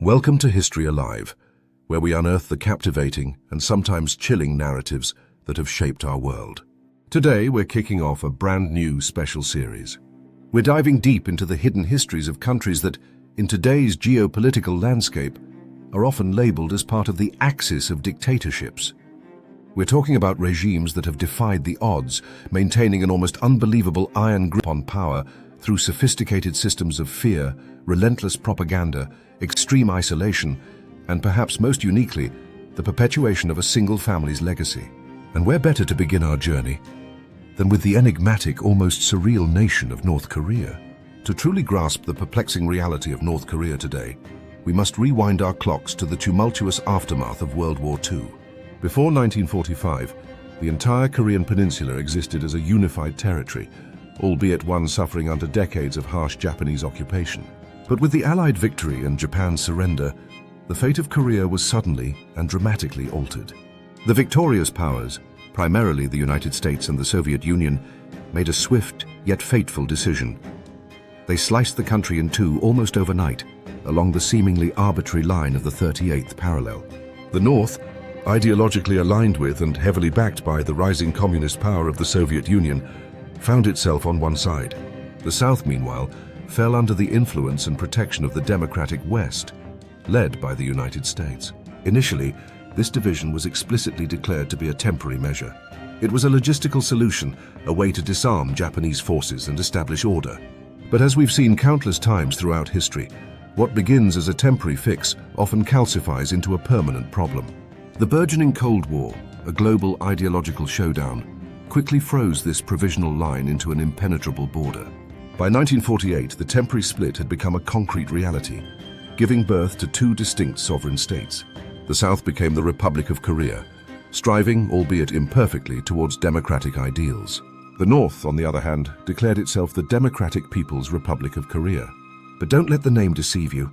Welcome to History Alive, where we unearth the captivating and sometimes chilling narratives that have shaped our world. Today, we're kicking off a brand new special series. We're diving deep into the hidden histories of countries that, in today's geopolitical landscape, are often labeled as part of the Axis of Dictatorships. We're talking about regimes that have defied the odds, maintaining an almost unbelievable iron grip on power through sophisticated systems of fear, relentless propaganda, extreme isolation, and perhaps most uniquely, the perpetuation of a single family's legacy. And where better to begin our journey than with the enigmatic, almost surreal nation of North Korea? To truly grasp the perplexing reality of North Korea today, we must rewind our clocks to the tumultuous aftermath of World War II. Before 1945, the entire Korean Peninsula existed as a unified territory, albeit one suffering under decades of harsh Japanese occupation. But with the Allied victory and Japan's surrender, the fate of Korea was suddenly and dramatically altered. The victorious powers, primarily the United States and the Soviet Union, made a swift yet fateful decision. They sliced the country in two almost overnight, along the seemingly arbitrary line of the 38th parallel. The North, ideologically aligned with and heavily backed by the rising communist power of the Soviet Union, found itself on one side. The South, meanwhile, fell under the influence and protection of the democratic West, led by the United States. Initially, this division was explicitly declared to be a temporary measure. It was a logistical solution, a way to disarm Japanese forces and establish order. But as we've seen countless times throughout history, what begins as a temporary fix often calcifies into a permanent problem. The burgeoning Cold War, a global ideological showdown, quickly froze this provisional line into an impenetrable border. By 1948, the temporary split had become a concrete reality, giving birth to two distinct sovereign states. The South became the Republic of Korea, striving, albeit imperfectly, towards democratic ideals. The North, on the other hand, declared itself the Democratic People's Republic of Korea. But don't let the name deceive you.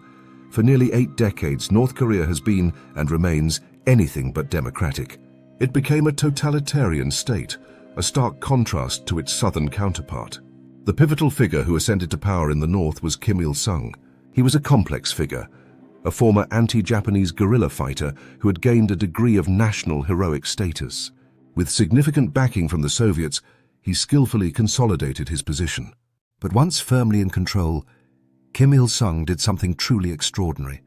For nearly 8 decades, North Korea has been, and remains, anything but democratic. It became a totalitarian state, a stark contrast to its southern counterpart. The pivotal figure who ascended to power in the North was Kim Il-sung. He was a complex figure, a former anti-Japanese guerrilla fighter who had gained a degree of national heroic status. With significant backing from the Soviets, he skillfully consolidated his position. But once firmly in control, Kim Il-sung did something truly extraordinary,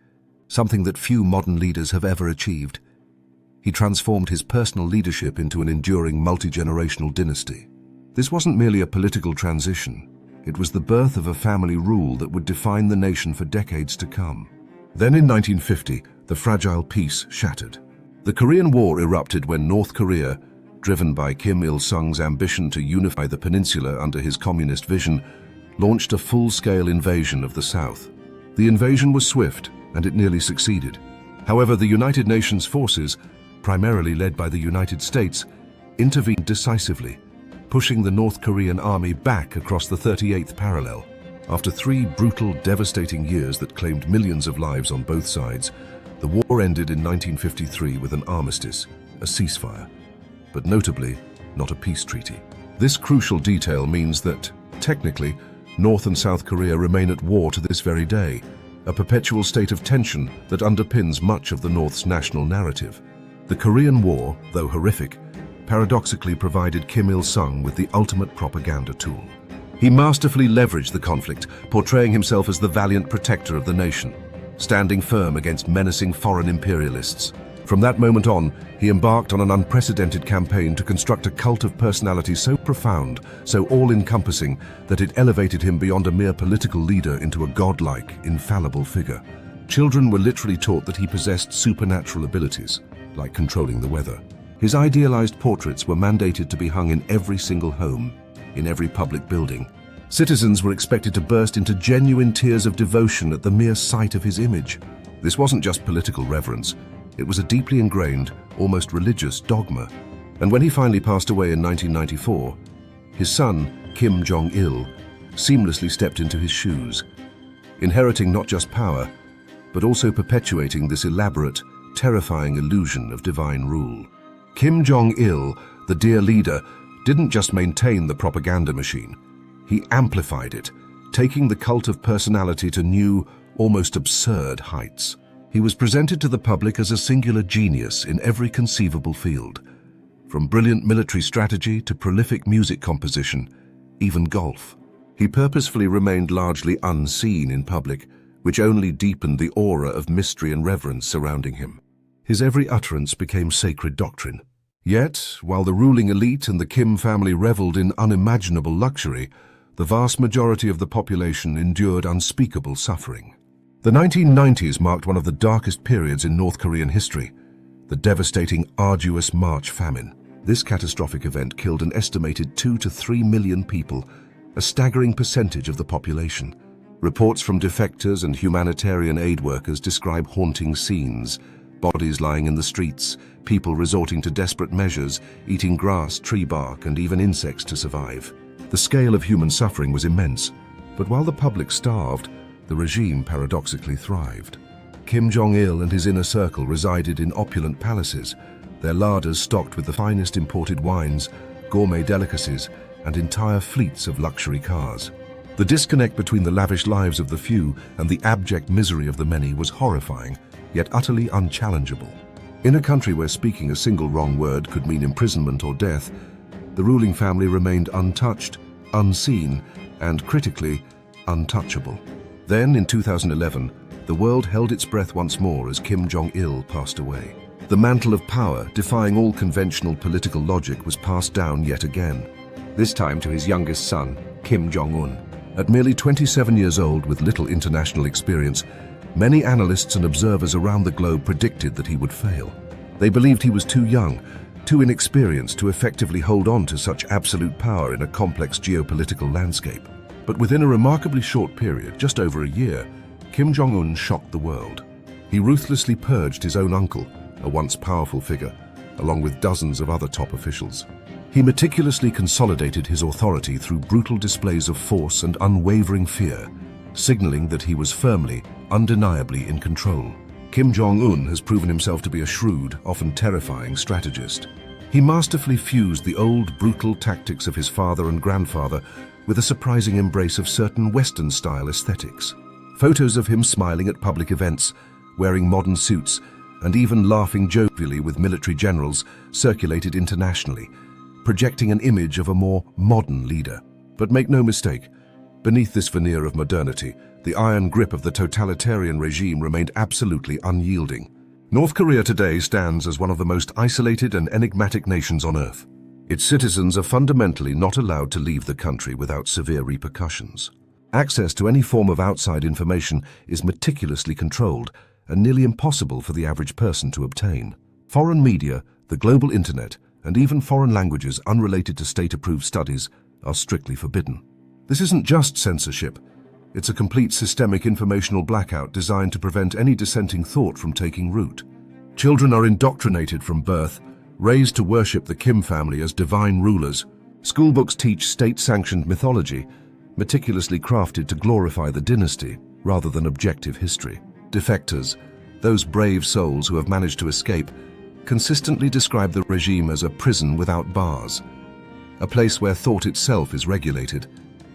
something that few modern leaders have ever achieved. He transformed his personal leadership into an enduring multi-generational dynasty. This wasn't merely a political transition. It was the birth of a family rule that would define the nation for decades to come. Then in 1950, the fragile peace shattered. The Korean War erupted when North Korea, driven by Kim Il-sung's ambition to unify the peninsula under his communist vision, launched a full-scale invasion of the South. The invasion was swift, and it nearly succeeded. However, the United Nations forces, primarily led by the United States, intervened decisively, pushing the North Korean army back across the 38th parallel. After 3 brutal, devastating years that claimed millions of lives on both sides, the war ended in 1953 with an armistice, a ceasefire, but notably, not a peace treaty. This crucial detail means that, technically, North and South Korea remain at war to this very day, a perpetual state of tension that underpins much of the North's national narrative. The Korean War, though horrific, paradoxically provided Kim Il-sung with the ultimate propaganda tool. He masterfully leveraged the conflict, portraying himself as the valiant protector of the nation, standing firm against menacing foreign imperialists. From that moment on, he embarked on an unprecedented campaign to construct a cult of personality so profound, so all-encompassing, that it elevated him beyond a mere political leader into a godlike, infallible figure. Children were literally taught that he possessed supernatural abilities, like controlling the weather. His idealized portraits were mandated to be hung in every single home, in every public building. Citizens were expected to burst into genuine tears of devotion at the mere sight of his image. This wasn't just political reverence. It was a deeply ingrained, almost religious dogma. And when he finally passed away in 1994, his son, Kim Jong-il, seamlessly stepped into his shoes, inheriting not just power, but also perpetuating this elaborate, terrifying illusion of divine rule. Kim Jong-il, the dear leader, didn't just maintain the propaganda machine. He amplified it, taking the cult of personality to new, almost absurd heights. He was presented to the public as a singular genius in every conceivable field, from brilliant military strategy to prolific music composition, even golf. He purposefully remained largely unseen in public, which only deepened the aura of mystery and reverence surrounding him. His every utterance became sacred doctrine. Yet, while the ruling elite and the Kim family reveled in unimaginable luxury, the vast majority of the population endured unspeakable suffering. The 1990s marked one of the darkest periods in North Korean history, the devastating, arduous March famine. This catastrophic event killed an estimated 2 to 3 million people, a staggering percentage of the population. Reports from defectors and humanitarian aid workers describe haunting scenes, bodies lying in the streets, people resorting to desperate measures, eating grass, tree bark, and even insects to survive. The scale of human suffering was immense, but while the public starved, the regime paradoxically thrived. Kim Jong-un and his inner circle resided in opulent palaces, their larders stocked with the finest imported wines, gourmet delicacies, and entire fleets of luxury cars. The disconnect between the lavish lives of the few and the abject misery of the many was horrifying, yet utterly unchallengeable. In a country where speaking a single wrong word could mean imprisonment or death, the ruling family remained untouched, unseen, and critically, untouchable. Then, in 2011, the world held its breath once more as Kim Jong-il passed away. The mantle of power, defying all conventional political logic, was passed down yet again, this time to his youngest son, Kim Jong-un. At merely 27 years old with little international experience, many analysts and observers around the globe predicted that he would fail. They believed he was too young, too inexperienced to effectively hold on to such absolute power in a complex geopolitical landscape. But within a remarkably short period, just over a year, Kim Jong-un shocked the world. He ruthlessly purged his own uncle, a once powerful figure, along with dozens of other top officials. He meticulously consolidated his authority through brutal displays of force and unwavering fear, signaling that he was firmly, undeniably in control. Kim Jong-un has proven himself to be a shrewd, often terrifying strategist. He masterfully fused the old, brutal tactics of his father and grandfather with a surprising embrace of certain Western-style aesthetics. Photos of him smiling at public events, wearing modern suits, and even laughing jovially with military generals circulated internationally, projecting an image of a more modern leader. But make no mistake, beneath this veneer of modernity, the iron grip of the totalitarian regime remained absolutely unyielding. North Korea today stands as one of the most isolated and enigmatic nations on Earth. Its citizens are fundamentally not allowed to leave the country without severe repercussions. Access to any form of outside information is meticulously controlled and nearly impossible for the average person to obtain. Foreign media, the global internet, and even foreign languages unrelated to state-approved studies are strictly forbidden. This isn't just censorship. It's a complete systemic informational blackout designed to prevent any dissenting thought from taking root. Children are indoctrinated from birth, raised to worship the Kim family as divine rulers. Schoolbooks teach state-sanctioned mythology, meticulously crafted to glorify the dynasty rather than objective history. Defectors, those brave souls who have managed to escape, consistently describe the regime as a prison without bars, a place where thought itself is regulated,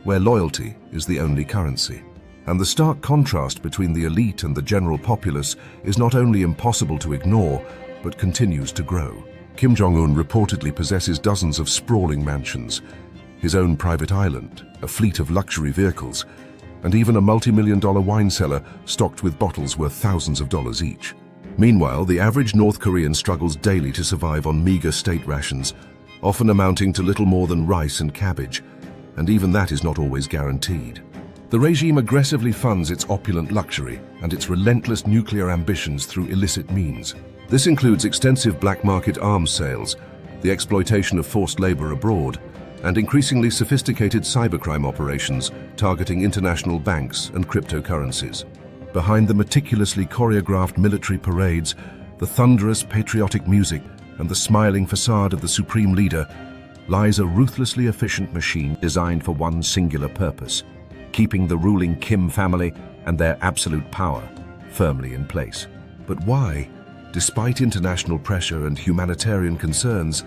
where loyalty is the only currency. And the stark contrast between the elite and the general populace is not only impossible to ignore, but continues to grow. Kim Jong-un reportedly possesses dozens of sprawling mansions, his own private island, a fleet of luxury vehicles, and even a multi-million-dollar wine cellar stocked with bottles worth thousands of dollars each. Meanwhile, the average North Korean struggles daily to survive on meager state rations, often amounting to little more than rice and cabbage, and even that is not always guaranteed. The regime aggressively funds its opulent luxury and its relentless nuclear ambitions through illicit means. This includes extensive black market arms sales, the exploitation of forced labor abroad, and increasingly sophisticated cybercrime operations targeting international banks and cryptocurrencies. Behind the meticulously choreographed military parades, the thunderous patriotic music, and the smiling facade of the supreme leader lies a ruthlessly efficient machine designed for one singular purpose: keeping the ruling Kim family and their absolute power firmly in place. But why, despite international pressure and humanitarian concerns,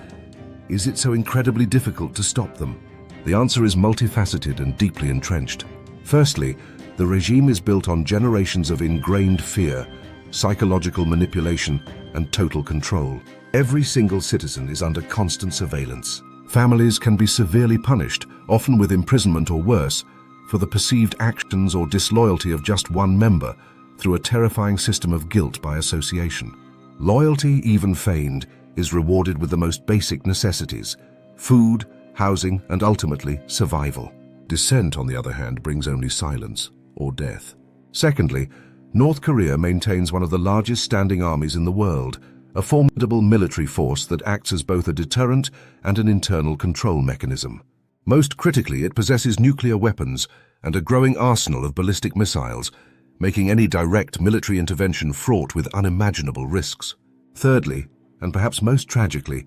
is it so incredibly difficult to stop them? The answer is multifaceted and deeply entrenched. Firstly, the regime is built on generations of ingrained fear, psychological manipulation, and total control. Every single citizen is under constant surveillance. Families can be severely punished, often with imprisonment or worse, for the perceived actions or disloyalty of just one member through a terrifying system of guilt by association. Loyalty, even feigned, is rewarded with the most basic necessities: food, housing, and ultimately, survival. Dissent, on the other hand, brings only silence or death. Secondly, North Korea maintains one of the largest standing armies in the world, a formidable military force that acts as both a deterrent and an internal control mechanism. Most critically, it possesses nuclear weapons and a growing arsenal of ballistic missiles, making any direct military intervention fraught with unimaginable risks. Thirdly, and perhaps most tragically,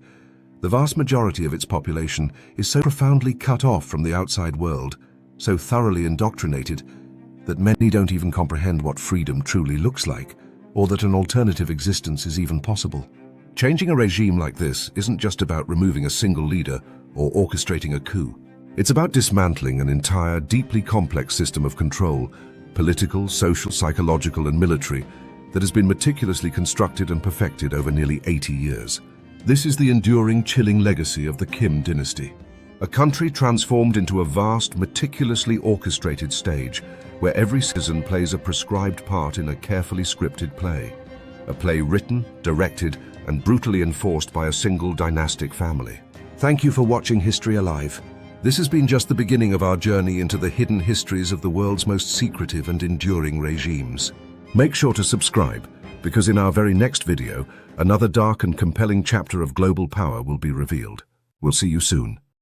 the vast majority of its population is so profoundly cut off from the outside world, so thoroughly indoctrinated, that many don't even comprehend what freedom truly looks like, or that an alternative existence is even possible. Changing a regime like this isn't just about removing a single leader or orchestrating a coup. It's about dismantling an entire, deeply complex system of control, political, social, psychological, and military, that has been meticulously constructed and perfected over nearly 80 years. This is the enduring, chilling legacy of the Kim dynasty. A country transformed into a vast, meticulously orchestrated stage where every citizen plays a prescribed part in a carefully scripted play. A play written, directed, and brutally enforced by a single dynastic family. Thank you for watching History Alive. This has been just the beginning of our journey into the hidden histories of the world's most secretive and enduring regimes. Make sure to subscribe, because in our very next video, another dark and compelling chapter of global power will be revealed. We'll see you soon.